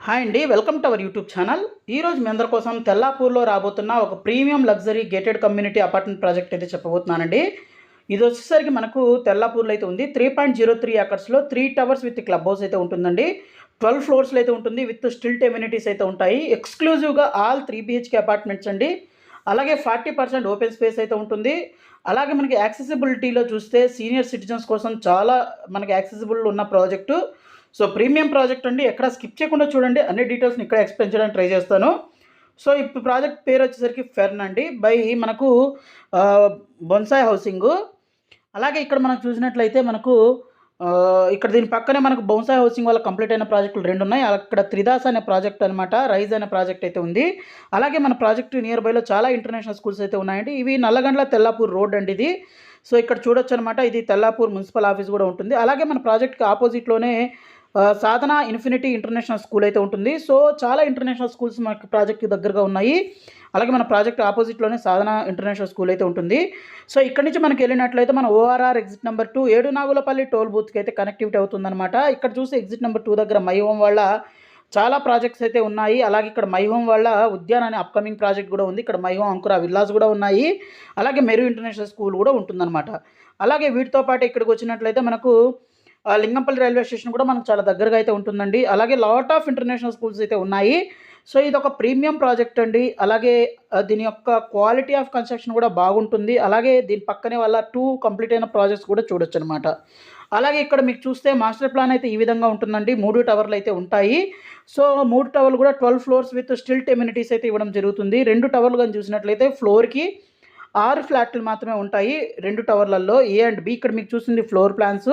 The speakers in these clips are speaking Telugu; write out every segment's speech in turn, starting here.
హాయ్ అండి, welcome to our YouTube channel. ఈరోజు మీ అందరి కోసం తెల్లాపూర్లో రాబోతున్న ఒక premium luxury gated community apartment project అయితే చెప్పబోతున్నానండి. ఇది వచ్చేసరికి మనకు తెల్లాపూర్లో అయితే ఉంది. 3.03 ఎకర్స్లో 3 టవర్స్ విత్ క్లబ్ హౌస్ అయితే ఉంటుందండి. 12 ఫ్లోర్స్లో అయితే ఉంటుంది. విత్ స్టిల్ట్ ఎమ్యూనిటీస్ అయితే ఉంటాయి. ఎక్స్క్లూజివ్గా ఆల్ 3 BHK అపార్ట్మెంట్స్ అండి. అలాగే 40% ఓపెన్ స్పేస్ అయితే ఉంటుంది. అలాగే మనకి యాక్సెసిబిలిటీలో చూస్తే సీనియర్ సిటిజన్స్ కోసం చాలా మనకి యాక్సెసిబుల్ ఉన్న ప్రాజెక్టు. సో ప్రీమియం ప్రాజెక్ట్ అండి, ఎక్కడ స్కిప్ చేయకుండా చూడండి. అన్ని డీటెయిల్స్ని ఇక్కడ ఎక్స్ప్లెయిన్ చేయడానికి ట్రై చేస్తాను. సో ఇప్పుడు ప్రాజెక్ట్ పేరు వచ్చేసరికి ఫెర్న్ అండి, బై మనకు బొన్సాయ్ హౌసింగ్. అలాగే ఇక్కడ మనం చూసినట్లయితే మనకు ఇక్కడ దీని పక్కనే మనకు బొన్సాయ్ హౌసింగ్ వల్ల కంప్లీట్ అయిన ప్రాజెక్టులు 2 ఉన్నాయి. అక్కడ త్రిదాస్ అనే ప్రాజెక్ట్ అనమాట, రైజ్ అనే ప్రాజెక్ట్ అయితే ఉంది. అలాగే మన ప్రాజెక్టు నియర్ బైలో చాలా ఇంటర్నేషనల్ స్కూల్స్ అయితే ఉన్నాయండి. ఇవి నల్లగండ్ల తెల్లాపూర్ రోడ్ అండి ఇది. సో ఇక్కడ చూడొచ్చు అనమాట, ఇది తెల్లాపూర్ మున్సిపల్ ఆఫీస్ కూడా ఉంటుంది. అలాగే మన ప్రాజెక్ట్కి ఆపోజిట్లోనే సాధన ఇన్ఫినిటీ ఇంటర్నేషనల్ స్కూల్ అయితే ఉంటుంది. సో చాలా ఇంటర్నేషనల్ స్కూల్స్ మనకి ప్రాజెక్ట్ దగ్గరగా ఉన్నాయి. అలాగే మన ప్రాజెక్ట్ ఆపోజిట్లోనే సాధన ఇంటర్నేషనల్ స్కూల్ అయితే ఉంటుంది. సో ఇక్కడ నుంచి మనకి వెళ్ళినట్లయితే మన ORR ఎగ్జిట్ నెంబర్ 2 ఏడునాగులపల్లి టోల్ బూత్కి అయితే కనెక్టివిటీ అవుతుందన్నమాట. ఇక్కడ చూసి ఎగ్జిట్ నెంబర్ 2 దగ్గర మై హోమ్ వాళ్ళ చాలా ప్రాజెక్ట్స్ అయితే ఉన్నాయి. అలాగే ఇక్కడ మై హోమ్ వాళ్ళ ఉద్యాన్ అనే అప్కమింగ్ ప్రాజెక్ట్ కూడా ఉంది. ఇక్కడ మై హోమ్ అంకుర విల్లాస్ కూడా ఉన్నాయి. అలాగే మెరు ఇంటర్నేషనల్ స్కూల్ కూడా ఉంటుందన్నమాట. అలాగే వీటితో పాటు ఇక్కడికి వచ్చినట్లయితే మనకు లింగంపల్లి రైల్వే స్టేషన్ కూడా మనకు చాలా దగ్గరగా అయితే ఉంటుందండి. అలాగే లాట్ ఆఫ్ ఇంటర్నేషనల్ స్కూల్స్ అయితే ఉన్నాయి. సో ఇది ఒక ప్రీమియం ప్రాజెక్ట్ అండి. అలాగే దీని యొక్క క్వాలిటీ ఆఫ్ కన్స్ట్రక్షన్ కూడా బాగుంటుంది. అలాగే దీని పక్కనే వాళ్ళ 2 కంప్లీట్ అయిన ప్రాజెక్ట్స్ కూడా చూడొచ్చు అనమాట. అలాగే ఇక్కడ మీకు చూస్తే మాస్టర్ ప్లాన్ అయితే ఈ విధంగా ఉంటుందండి. 3 టవర్లు అయితే ఉంటాయి. సో 3 టవర్లు కూడా 12 ఫ్లోర్స్ విత్ స్టిల్ట్ ఎమ్యూనిటీస్ అయితే ఇవ్వడం జరుగుతుంది. 2 టవర్లు కానీ చూసినట్లయితే ఫ్లోర్కి 6 ఫ్లాట్లు మాత్రమే ఉంటాయి 2 టవర్లలో, A అండ్ B. ఇక్కడ మీకు చూస్తుంది ఫ్లోర్ ప్లాన్స్.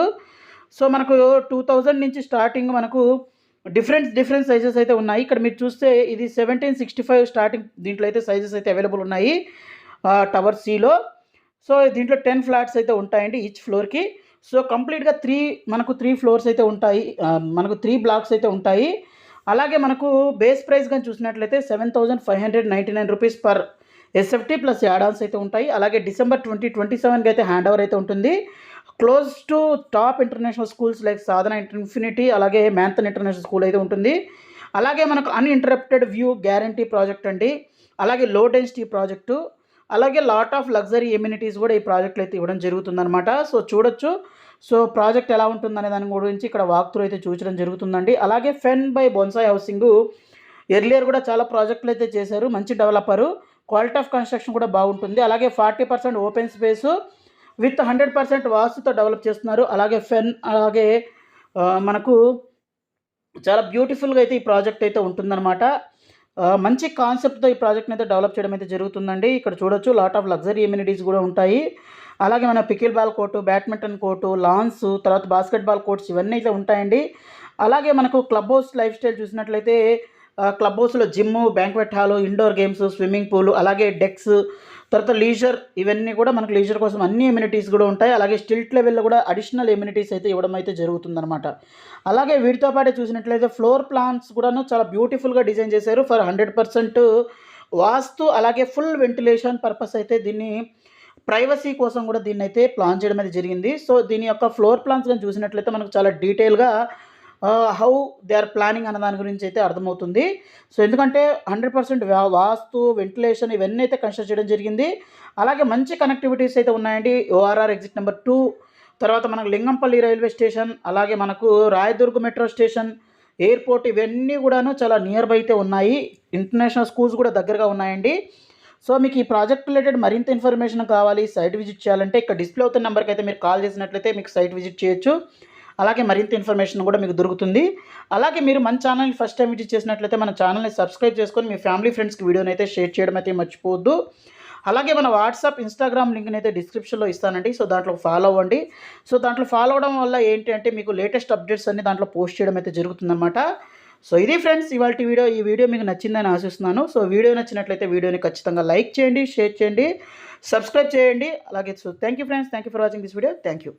సో మనకు 2000 నుంచి స్టార్టింగ్ మనకు డిఫరెంట్ సైజెస్ అయితే ఉన్నాయి. ఇక్కడ మీరు చూస్తే ఇది 1765 స్టార్టింగ్ దీంట్లో అయితే సైజెస్ అయితే అవైలబుల్ ఉన్నాయి టవర్ Cలో. సో దీంట్లో 10 ఫ్లాట్స్ అయితే ఉంటాయండి ఈచ్ ఫ్లోర్కి. సో కంప్లీట్గా మనకు 3 ఫ్లోర్స్ అయితే ఉంటాయి. మనకు 3 బ్లాక్స్ అయితే ఉంటాయి. అలాగే మనకు బేస్ ప్రైస్ కానీ చూసినట్లయితే 7599 rupees per SFT plus add ons అయితే ఉంటాయి. అలాగే డిసెంబర్ 2027కి అయితే హ్యాండ్ ఓవర్ అయితే ఉంటుంది. Close to top international schools like Sadhana infinity, అలాగే మ్యాన్థన్ ఇంటర్నేషనల్ స్కూల్ అయితే ఉంటుంది. అలాగే మనకు అన్ఇంటరప్టెడ్ వ్యూ గ్యారంటీ ప్రాజెక్ట్ అండి. అలాగే లో డెన్సిటీ ప్రాజెక్టు. అలాగే లాట్ ఆఫ్ లగ్జరీ ఎమ్యూనిటీస్ కూడా ఈ ప్రాజెక్ట్లో అయితే ఇవ్వడం జరుగుతుందన్నమాట. సో చూడొచ్చు. సో ప్రాజెక్ట్ ఎలా ఉంటుందనే దాని గురించి ఇక్కడ వాక్ త్రూ అయితే చూపించడం జరుగుతుందండి. అలాగే ఫెన్ బై బొన్సాయ్ హౌసింగ్ ఎర్లియర్ కూడా చాలా ప్రాజెక్టులు అయితే చేశారు. మంచి డెవలపరు, క్వాలిటీ ఆఫ్ కన్స్ట్రక్షన్ కూడా బాగుంటుంది. అలాగే 40% ఓపెన్ స్పేసు విత్ 100% వాస్తుతో డెవలప్ చేస్తున్నారు. అలాగే ఫెన్ అలాగే మనకు చాలా బ్యూటిఫుల్గా అయితే ఈ ప్రాజెక్ట్ అయితే ఉంటుందన్నమాట. మంచి కాన్సెప్ట్తో ఈ ప్రాజెక్ట్ని అయితే డెవలప్ చేయడం అయితే జరుగుతుందండి. ఇక్కడ చూడొచ్చు లాట్ ఆఫ్ లగ్జరీ ఎమ్యూనిటీస్ కూడా ఉంటాయి. అలాగే మన pickle ball court, badminton court, lawns, తర్వాత బాస్కెట్బాల్ కోర్ట్స్ ఇవన్నీ అయితే ఉంటాయండి. అలాగే మనకు క్లబ్ హౌస్ లైఫ్ స్టైల్ చూసినట్లయితే క్లబ్ హౌస్లో gym, banquet hall, indoor games, swimming pool, అలాగే డెక్స్, తర్వాత లీజర్, ఇవన్నీ కూడా మనకు లీజర్ కోసం అన్ని ఎమ్యూనిటీస్ కూడా ఉంటాయి. అలాగే స్టిల్ట్ లెవెల్లో కూడా అడిషనల్ ఎమ్యూనిటీస్ అయితే ఇవ్వడం అయితే జరుగుతుందన్నమాట. అలాగే వీటితో పాటు చూసినట్లయితే ఫ్లోర్ ప్లాన్స్ కూడాను చాలా బ్యూటిఫుల్గా డిజైన్ చేశారు ఫర్ 100% వాస్తు. అలాగే ఫుల్ వెంటిలేషన్ పర్పస్ అయితే దీన్ని ప్రైవసీ కోసం కూడా దీన్ని అయితే ప్లాన్ చేయడం అయితే జరిగింది. సో దీని యొక్క ఫ్లోర్ ప్లాన్స్ కానీ చూసినట్లయితే మనకు చాలా డీటెయిల్గా హౌ దే ఆర్ ప్లానింగ్ అన్న దాని గురించి అయితే అర్థమవుతుంది. సో ఎందుకంటే 100% వాస్తు, వెంటిలేషన్ ఇవన్నీ అయితే కన్స్ట్రక్ట్ చేయడం జరిగింది. అలాగే మంచి కనెక్టివిటీస్ అయితే ఉన్నాయండి. ORR ఎగ్జిట్ నెంబర్ 2, తర్వాత మనకు లింగంపల్లి రైల్వే స్టేషన్, అలాగే మనకు రాయదుర్గ్ మెట్రో స్టేషన్, ఎయిర్పోర్ట్ ఇవన్నీ కూడాను చాలా నియర్ బై అయితే ఉన్నాయి. ఇంటర్నేషనల్ స్కూల్స్ కూడా దగ్గరగా ఉన్నాయండి. సో మీకు ఈ ప్రాజెక్ట్ రిలేటెడ్ మరింత ఇన్ఫర్మేషన్ కావాలి, సైట్ విజిట్ చేయాలంటే ఇక్కడ డిస్ప్లే అవుతున్న నెంబర్కి అయితే మీరు కాల్ చేసినట్లయితే మీకు సైట్ విజిట్ చేయొచ్చు. అలాగే మరింత ఇన్ఫర్మేషన్ కూడా మీకు దొరుకుతుంది. అలాగే మీరు మన ఛానల్ని ఫస్ట్ టైం విజిట్ చేసినట్లయితే మన ఛానల్ని సబ్స్క్రైబ్ చేసుకొని మీ ఫ్యామిలీ ఫ్రెండ్స్కి వీడియోని అయితే షేర్ చేయడం అయితే మర్చిపోవద్దు. అలాగే మన వాట్సాప్, ఇన్స్టాగ్రామ్ లింక్ని అయితే డిస్క్రిప్షన్లో ఇస్తానండి. సో దాంట్లో ఫాలో అవ్వండి. సో దాంట్లో ఫాలో అవ్వడం వల్ల ఏంటి అంటే మీకు లేటెస్ట్ అప్డేట్స్ అన్ని దాంట్లో పోస్ట్ చేయడం అయితే జరుగుతుందన్నమాట. సో ఇది ఫ్రెండ్స్ ఇవాల్టి వీడియో. ఈ వీడియో మీకు నచ్చిందని ఆశిస్తున్నాను. సో వీడియో నచ్చినట్లయితే వీడియోని ఖచ్చితంగా లైక్ చేయండి, షేర్ చేయండి, సబ్స్క్రైబ్ చేయండి. అలాగే so thank you friends, thank you for watching this video. Thank you.